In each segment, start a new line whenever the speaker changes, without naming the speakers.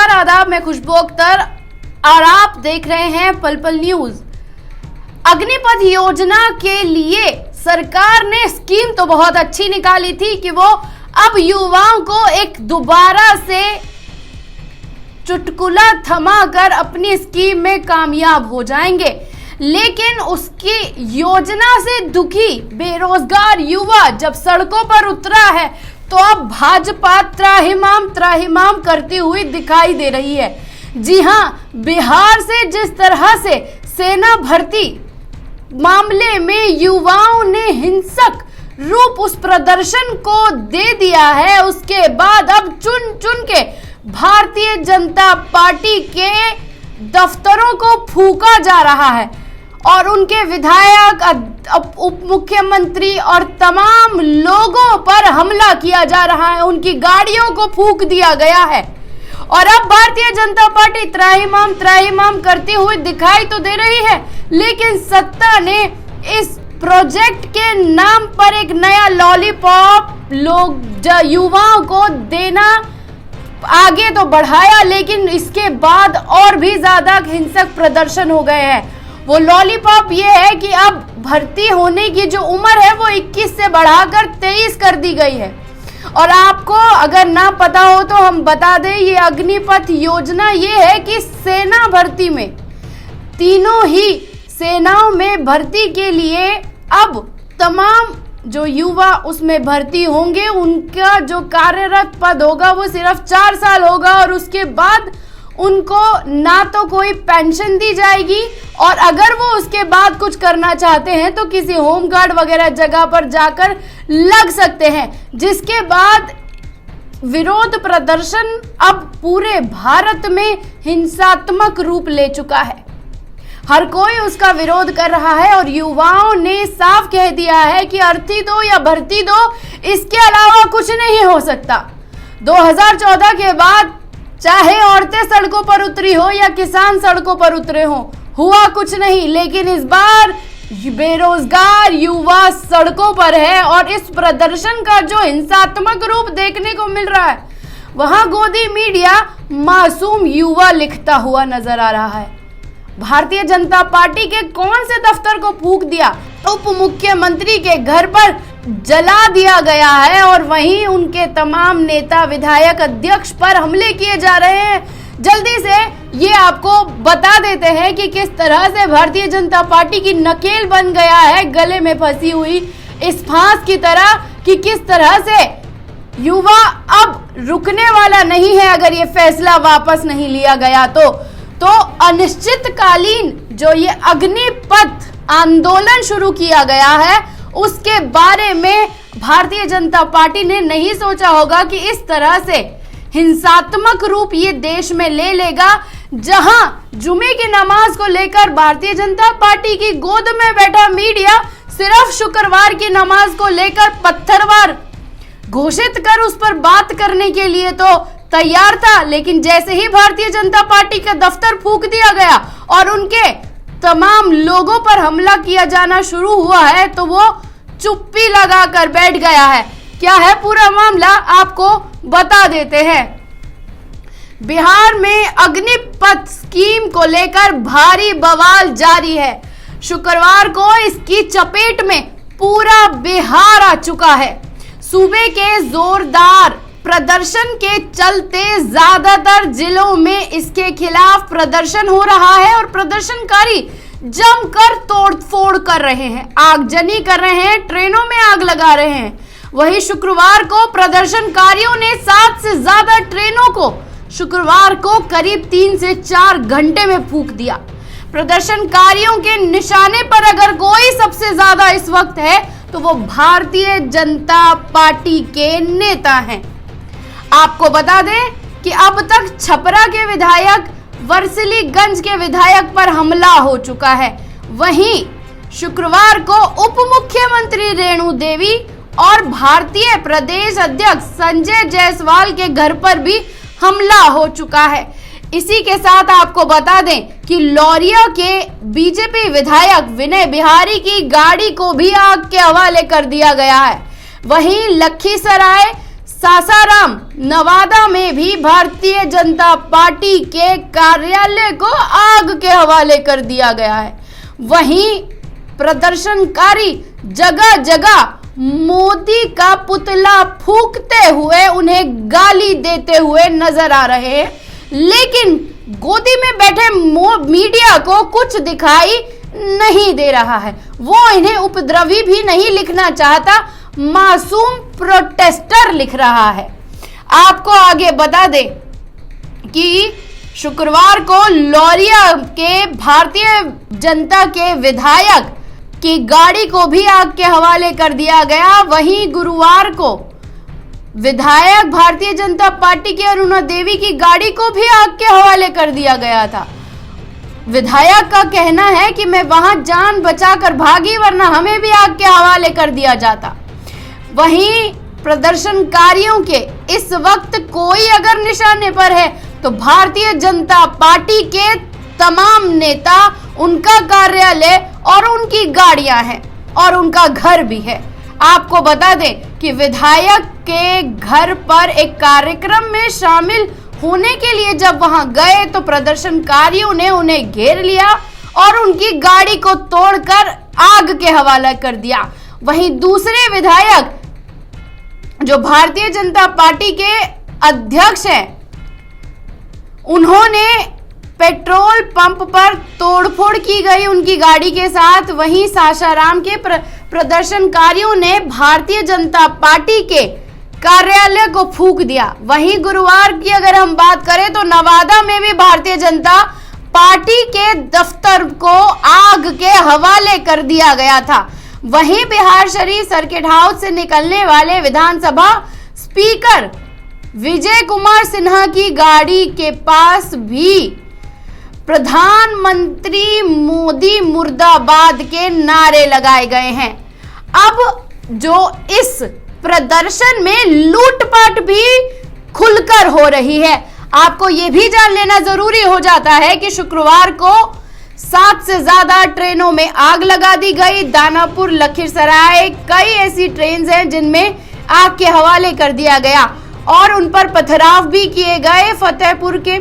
नमस्कार, आदाब, मैं खुशबू अख्तर और आप देख रहे हैं पल पल न्यूज। अग्निपथ योजना के लिए सरकार ने स्कीम तो बहुत अच्छी निकाली थी कि वो अब युवाओं को एक दोबारा से चुटकुला थमाकर अपनी स्कीम में कामयाब हो जाएंगे, लेकिन उसकी योजना से दुखी बेरोजगार युवा जब सड़कों पर उतरा है तो अब भाजपा त्राहिमाम करती हुई दिखाई दे रही है। जी हां, बिहार से जिस तरह से सेना भर्ती मामले में युवाओं ने हिंसक रूप उस प्रदर्शन को दे दिया है, उसके बाद अब चुन चुन के भारतीय जनता पार्टी के दफ्तरों को फूका जा रहा है और उनके विधायक, उप मुख्यमंत्री और तमाम लोगों पर हमला किया जा रहा है, उनकी गाड़ियों को फूंक दिया गया है। और अब भारतीय जनता पार्टी त्राहिमाम करती हुई दिखाई तो दे रही है, लेकिन सत्ता ने इस प्रोजेक्ट के नाम पर एक नया लॉलीपॉप युवाओं को देना आगे तो बढ़ाया, लेकिन इसके बाद और भी ज्यादा हिंसक प्रदर्शन हो गए हैं। वो लॉलीपॉप ये है कि अब भर्ती होने की जो उम्र है वो 21 से बढ़ाकर 23 कर दी गई है। और आपको अगर ना पता हो तो हम बता दें, ये अग्निपथ योजना ये है कि सेना भर्ती में तीनों ही सेनाओं में भर्ती के लिए अब तमाम जो युवा उसमें भर्ती होंगे, उनका जो कार्यरत पद होगा वो सिर्फ 4 साल होगा और उसके बाद उनको ना तो कोई पेंशन दी जाएगी और अगर वो उसके बाद कुछ करना चाहते हैं तो किसी होमगार्ड वगैरह जगह पर जाकर लग सकते हैं, जिसके बाद विरोध प्रदर्शन अब पूरे भारत में हिंसात्मक रूप ले चुका है। हर कोई उसका विरोध कर रहा है और युवाओं ने साफ कह दिया है कि अर्थी दो या भर्ती दो, इसके अलावा कुछ नहीं हो सकता। 2014 के बाद चाहे औरतें सड़कों पर उतरी हो या किसान सड़कों पर उतरे हो, हुआ कुछ नहीं, लेकिन इस बार बेरोजगार युवा सड़कों पर है और इस प्रदर्शन का जो हिंसात्मक रूप देखने को मिल रहा है, वहां गोदी मीडिया मासूम युवा लिखता हुआ नजर आ रहा है। भारतीय जनता पार्टी के कौन से दफ्तर को फूंक दिया, उप मुख्यमंत्री के घर पर जला दिया गया है और वहीं उनके तमाम नेता, विधायक, अध्यक्ष पर हमले किए जा रहे हैं। जल्दी से ये आपको बता देते हैं कि किस तरह से भारतीय जनता पार्टी की नकेल बन गया है, गले में फंसी हुई इस फांस की तरह, कि किस तरह से युवा अब रुकने वाला नहीं है अगर ये फैसला वापस नहीं लिया गया तो अनिश्चितकालीन जो ये अग्निपथ आंदोलन शुरू किया गया है उसके बारे में भारतीय जनता पार्टी ने नहीं सोचा होगा कि इस तरह से हिंसात्मक रूप ये देश में ले लेगा, जहां जुमे की नमाज को लेकर भारतीय जनता पार्टी की गोद में बैठा मीडिया सिर्फ शुक्रवार की नमाज को लेकर पत्थरवार घोषित कर उस पर बात करने के लिए तो तैयार था, लेकिन जैसे ही भारतीय जनता पार्टी का दफ्तर फूंक दिया गया और उनके तमाम लोगों पर हमला किया जाना शुरू हुआ है तो वो चुप्पी लगाकर बैठ गया है। क्या है पूरा मामला, आपको बता देते हैं। बिहार में अग्निपथ स्कीम को लेकर भारी बवाल जारी है। शुक्रवार को इसकी चपेट में पूरा बिहार आ चुका है। सूबे के जोरदार प्रदर्शन के चलते ज्यादातर जिलों में इसके खिलाफ प्रदर्शन हो रहा है और प्रदर्शनकारी जमकर तोड़फोड़ कर रहे हैं, आगजनी कर रहे हैं, ट्रेनों में आग लगा रहे हैं। वहीं शुक्रवार को प्रदर्शनकारियों ने 7 से ज्यादा ट्रेनों को शुक्रवार को करीब 3 से 4 घंटे में फूंक दिया। प्रदर्शनकारियों के निशाने पर अगर कोई सबसे ज्यादा इस वक्त है तो वो भारतीय जनता पार्टी के नेता हैं। आपको बता दें कि अब तक छपरा के विधायक, वर्सिलीगंज के विधायक पर हमला हो चुका है। वहीं शुक्रवार को उप मुख्यमंत्री रेणु देवी और भारतीय प्रदेश अध्यक्ष संजय जायसवाल के घर पर भी हमला हो चुका है। इसी के साथ आपको बता दें कि लौरिया के बीजेपी विधायक विनय बिहारी की गाड़ी को भी आग के हवाले कर दिया गया है। वहीं लखीसराय, सासाराम नवादा में भी भारतीय जनता पार्टी के कार्यालय को आग के हवाले कर दिया गया है। वहीं प्रदर्शनकारी जगह जगह मोदी का पुतला फूंकते हुए उन्हें गाली देते हुए नजर आ रहे हैं, लेकिन गोदी में बैठे मीडिया को कुछ दिखाई नहीं दे रहा है। वो इन्हें उपद्रवी भी नहीं लिखना चाहता, मासूम प्रोटेस्टर लिख रहा है। आपको आगे बता दें कि शुक्रवार को लौरिया के भारतीय जनता के विधायक की गाड़ी को भी आग के हवाले कर दिया गया। वहीं गुरुवार को विधायक भारतीय जनता पार्टी की अरुणा देवी की गाड़ी को भी आग के हवाले कर दिया गया था। विधायक का कहना है कि मैं वहां जान बचाकर भागी, वरना हमें भी आग के हवाले कर दिया जाता। वहीं प्रदर्शनकारियों के इस वक्त कोई अगर निशाने पर है तो भारतीय जनता पार्टी के तमाम नेता, उनका कार्यालय और उनकी गाड़ियां हैं और उनका घर भी है। आपको बता दें कि विधायक के घर पर एक कार्यक्रम में शामिल होने के लिए जब वहां गए तो प्रदर्शनकारियों ने उन्हें घेर लिया और उनकी गाड़ी को तोड़कर आग के हवाले कर दिया। वहीं दूसरे विधायक जो भारतीय जनता पार्टी के अध्यक्ष हैं, उन्होंने पेट्रोल पंप पर तोड़फोड़ की गई उनकी गाड़ी के साथ। वहीं सासाराम के प्रदर्शनकारियों ने भारतीय जनता पार्टी के कार्यालय को फूंक दिया। वहीं गुरुवार की अगर हम बात करें तो नवादा में भी भारतीय जनता पार्टी के दफ्तर को आग के हवाले कर दिया गया था। वहीं बिहार शरीफ सर्किट हाउस से निकलने वाले विधानसभा स्पीकर विजय कुमार सिन्हा की गाड़ी के पास भी प्रधानमंत्री मोदी मुर्दाबाद के नारे लगाए गए हैं। अब जो इस प्रदर्शन में लूटपाट भी खुलकर हो रही है। आपको यह भी जान लेना जरूरी हो जाता है कि शुक्रवार को 7 से ज्यादा ट्रेनों में आग लगा दी गई। दानापुर, लखीसराय, कई ऐसी ट्रेन हैं जिनमें आग के हवाले कर दिया गया और उन पर पथराव भी किए गए। फतेहपुर के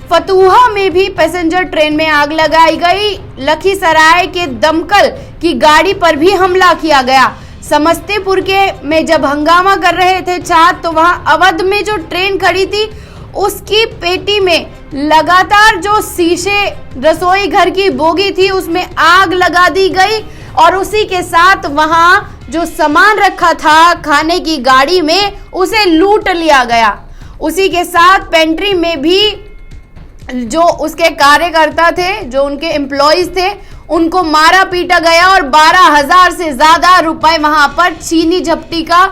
फतुहा में भी पैसेंजर ट्रेन में आग लगाई गई। लखीसराय के दमकल की गाड़ी पर भी हमला किया गया। समस्तीपुर के में जब हंगामा कर रहे थे छात्र, तो वहां अवध में जो ट्रेन खड़ी थी उसकी पेटी में लगातार जो शीशे रसोई घर की बोगी थी उसमें आग लगा दी गई और उसी के साथ वहां जो सामान रखा था खाने की गाड़ी में उसे लूट लिया गया। उसी के साथ पेंट्री में भी जो उसके कार्यकर्ता थे, जो उनके एम्प्लॉइज थे, उनको मारा पीटा गया और 12,000 से ज्यादा रुपए वहां पर छीनी झपटी का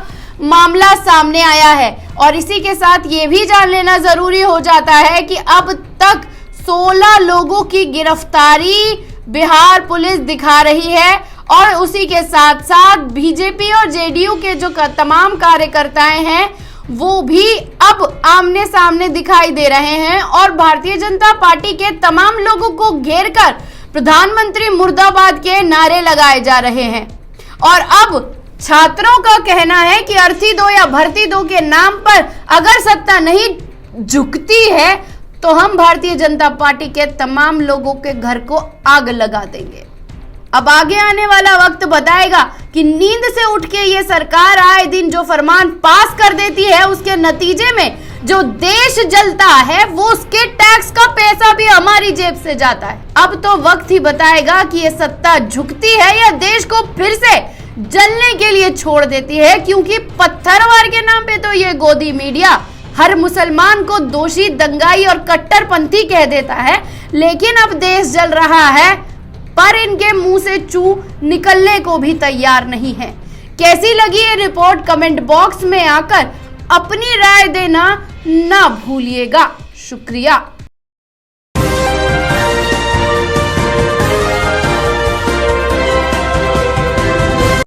मामला सामने आया है। और इसी के साथ ये भी जान लेना जरूरी हो जाता है कि अब तक 16 लोगों की गिरफ्तारी बिहार पुलिस दिखा रही है और उसी के साथ साथ बीजेपी और जेडीयू के जो तमाम कार्यकर्ताएं हैं वो भी अब आमने सामने दिखाई दे रहे हैं और भारतीय जनता पार्टी के तमाम लोगों को घेरकर प्रधानमंत्री मुर्दाबाद के नारे लगाए जा रहे हैं। और अब छात्रों का कहना है कि अर्थी दो या भर्ती दो के नाम पर अगर सत्ता नहीं झुकती है तो हम भारतीय जनता पार्टी के तमाम लोगों के घर को आग लगा देंगे। अब आगे आने वाला वक्त बताएगा कि नींद से उठ के ये सरकार आए दिन जो फरमान पास कर देती है उसके नतीजे में जो देश जलता है वो उसके टैक्स का पैसा भी हमारी जेब से जाता है। अब तो वक्त ही बताएगा कि ये सत्ता झुकती है या देश को फिर से जलने के लिए छोड़ देती है, क्योंकि पत्थरवार के नाम पे तो ये गोदी मीडिया हर मुसलमान को दोषी, दंगाई और कट्टरपंथी कह देता है, लेकिन अब देश जल रहा है पर इनके मुंह से चू निकलने को भी तैयार नहीं है। कैसी लगी ये रिपोर्ट कमेंट बॉक्स में आकर अपनी राय देना ना भूलिएगा। शुक्रिया।